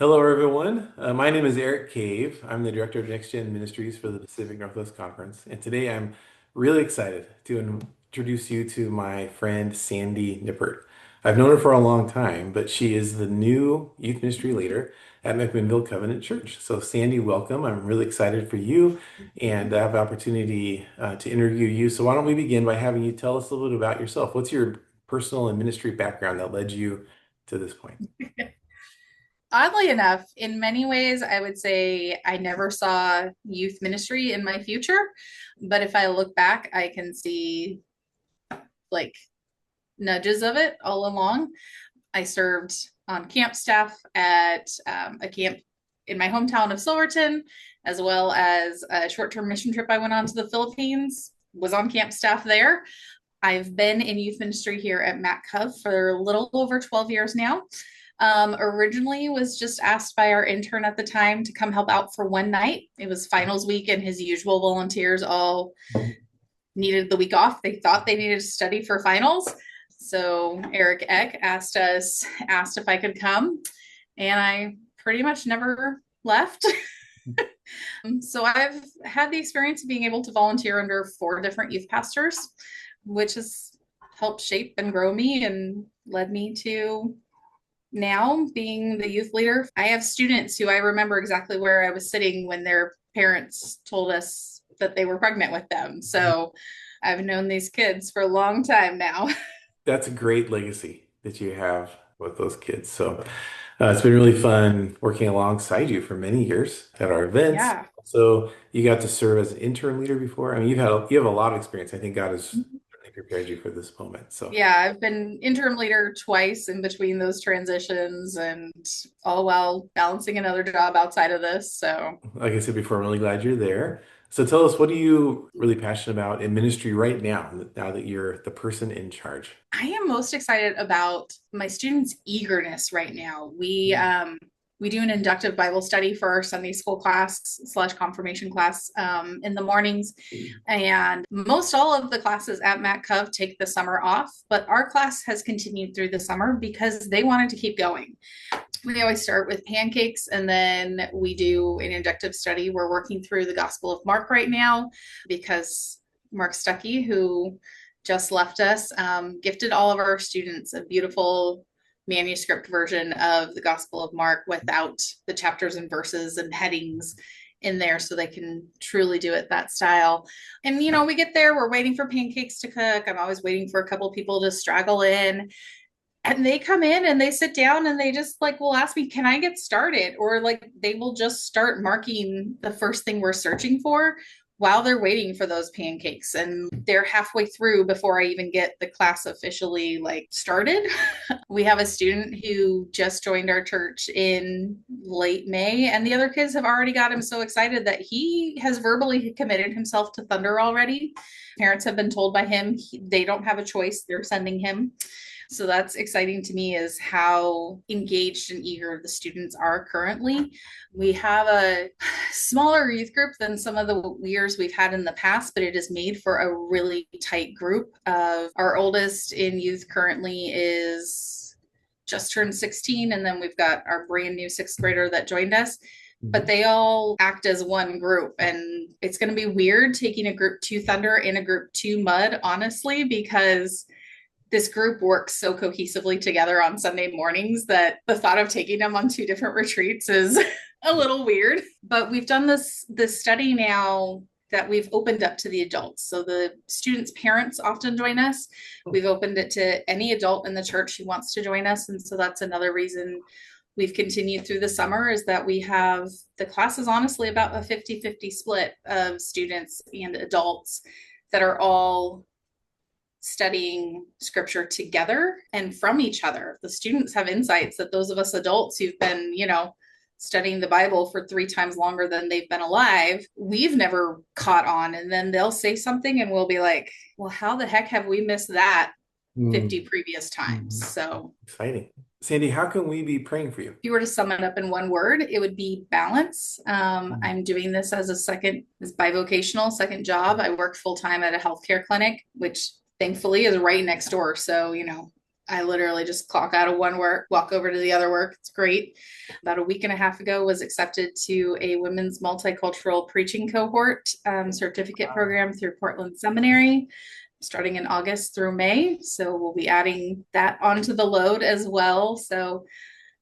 Hello, everyone. My name is Eric Cave. I'm the Director of Next Gen Ministries for the Pacific Northwest Conference. And today I'm really excited to introduce you to my friend Sandy Nippert. I've known her for a long time, but she is the new youth ministry leader at McMinnville Covenant Church. So, Sandy, welcome. I'm really excited for you and I have the opportunity to interview you. So, why don't we begin by having you tell us a little bit about yourself? What's your personal and ministry background that led you to this point? Oddly enough, in many ways, I would say I never saw youth ministry in my future. But if I look back, I can see like nudges of it all along. I served on camp staff at a camp in my hometown of Silverton, as well as a short-term mission trip I went on to the Philippines, was on camp staff there. I've been in youth ministry here at MacCov for a little over 12 years now. Originally was just asked by our intern at the time to come help out for one night. It was finals week, and his usual volunteers all needed the week off. They thought they needed to study for finals. So Erik Eck asked if I could come, and I pretty much never left. So I've had the experience of being able to volunteer under four different youth pastors, which has helped shape and grow me and led me to now being the youth leader. I have students who I remember exactly where I was sitting when their parents told us that they were pregnant with them. So I've known these kids for a long time now. That's a great legacy that you have with those kids. So it's been really fun working alongside you for many years at our events. Yeah. So you got to serve as an interim leader before. I mean, you have a lot of experience. I think God has certainly prepared you for this moment. So, Yeah, I've been interim leader twice in between those transitions and all while balancing another job outside of this. So like I said before, I'm really glad you're there. So tell us, what are you really passionate about in ministry right now, now that you're the person in charge? I am most excited about my students' eagerness right now. We do an inductive Bible study for our Sunday school class slash confirmation class in the mornings, and most all of the classes at Matt Cove take the summer off, but our class has continued through the summer because they wanted to keep going. We always start with pancakes and then we do an inductive study. We're working through the Gospel of Mark right now because Mark Stuckey, who just left us, gifted all of our students a beautiful manuscript version of the Gospel of Mark without the chapters and verses and headings in there so they can truly do it that style. And we get there, we're waiting for pancakes to cook. I'm always waiting for a couple people to straggle in, and they come in and they sit down and they just like will ask me, can I get started? Or like they will just start marking the first thing we're searching for while they're waiting for those pancakes, and they're halfway through before I even get the class officially like started. We have a student who just joined our church in late May, and the other kids have already got him so excited that he has verbally committed himself to Thunder already. Parents have been told by him they don't have a choice, they're sending him. So that's exciting to me, is how engaged and eager the students are currently. We have a smaller youth group than some of the years we've had in the past, but it is made for a really tight group. Of our oldest in youth currently is just turned 16, and then we've got our brand new sixth grader that joined us, but they all act as one group. And it's going to be weird taking a group to Thunder and a group to Mud, honestly, because this group works so cohesively together on Sunday mornings that the thought of taking them on two different retreats is a little weird. But we've done this study now that we've opened up to the adults. So the students' parents often join us. We've opened it to any adult in the church who wants to join us. And so that's another reason we've continued through the summer, is that we have the class is honestly about a 50-50 split of students and adults that are all studying scripture together and from each other. The students have insights that those of us adults who've been, studying the Bible for 3 times longer than they've been alive, we've never caught on. And then they'll say something and we'll be like, well, how the heck have we missed that Mm, 50 previous times? So exciting. Sandy, how can we be praying for you? if you were to sum it up in one word, it would be balance. I'm doing this as as bivocational second job. I work full time at a healthcare clinic, which thankfully is right next door. So, I literally just clock out of one work, walk over to the other work. It's great. About a week and a half ago, was accepted to a women's multicultural preaching cohort certificate Wow. program through Portland Seminary, starting in August through May. So we'll be adding that onto the load as well. So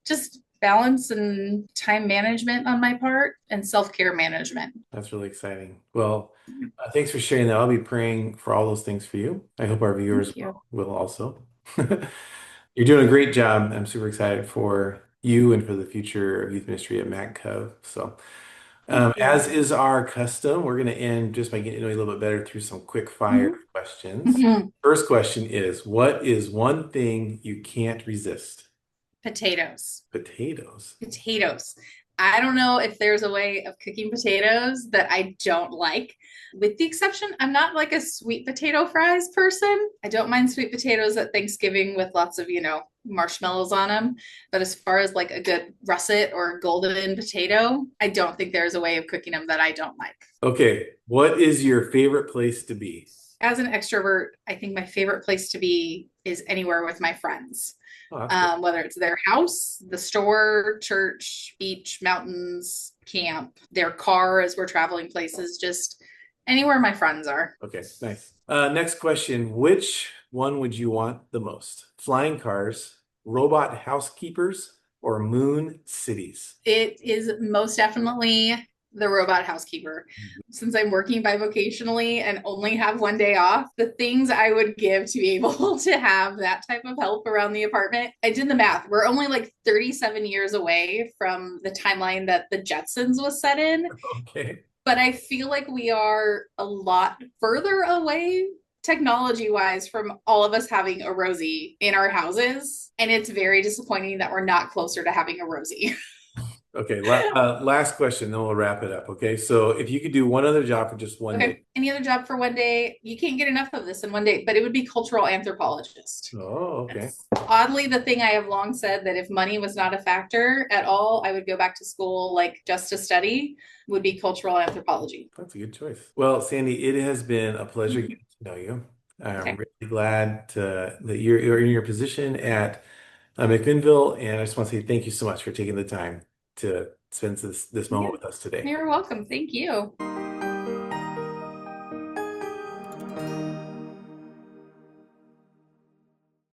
just balance and time management on my part and self-care management. That's really exciting. Well, thanks for sharing that. I'll be praying for all those things for you. I hope our viewers Thank you. will also. You're doing a great job. I'm super excited for you and for the future of youth ministry at MacCov. So, Thank you. as is our custom, we're going to end just by getting to know you a little bit better through some quick fire Mhm. questions. Mhm. First question is, what is one thing you can't resist? Potatoes. Potatoes. Potatoes. I don't know if there's a way of cooking potatoes that I don't like. With the exception, I'm not like a sweet potato fries person. I don't mind sweet potatoes at Thanksgiving with lots of, marshmallows on them. But as far as like a good russet or golden potato, I don't think there's a way of cooking them that I don't like. Okay, what is your favorite place to be? As an extrovert, I think my favorite place to be is anywhere with my friends. Oh, that's good. Whether it's their house, the store, church, beach, mountains, camp, their car as we're traveling places, just anywhere my friends are. Okay, nice. Next question. Which one would you want the most? Flying cars, robot housekeepers, or moon cities? It is most definitely the robot housekeeper. Since I'm working bivocationally and only have one day off, the things I would give to be able to have that type of help around the apartment, I did the math. We're only like 37 years away from the timeline that the Jetsons was set in, Okay. but I feel like we are a lot further away technology wise from all of us having a Rosie in our houses. And it's very disappointing that we're not closer to having a Rosie. Okay. Last question, then we'll wrap it up. Okay. So if you could do one other job for just one day. Okay. Any other job for one day? You can't get enough of this in one day, but it would be cultural anthropologist. Oh, okay. That's oddly the thing I have long said that if money was not a factor at all, I would go back to school like just to study would be cultural anthropology. That's a good choice. Well, Sandy, it has been a pleasure getting to know you. I'm Okay. really glad that you're in your position at McMinnville, and I just want to say thank you so much for taking the time to spend this moment Yeah. with us today. You're welcome. Thank you.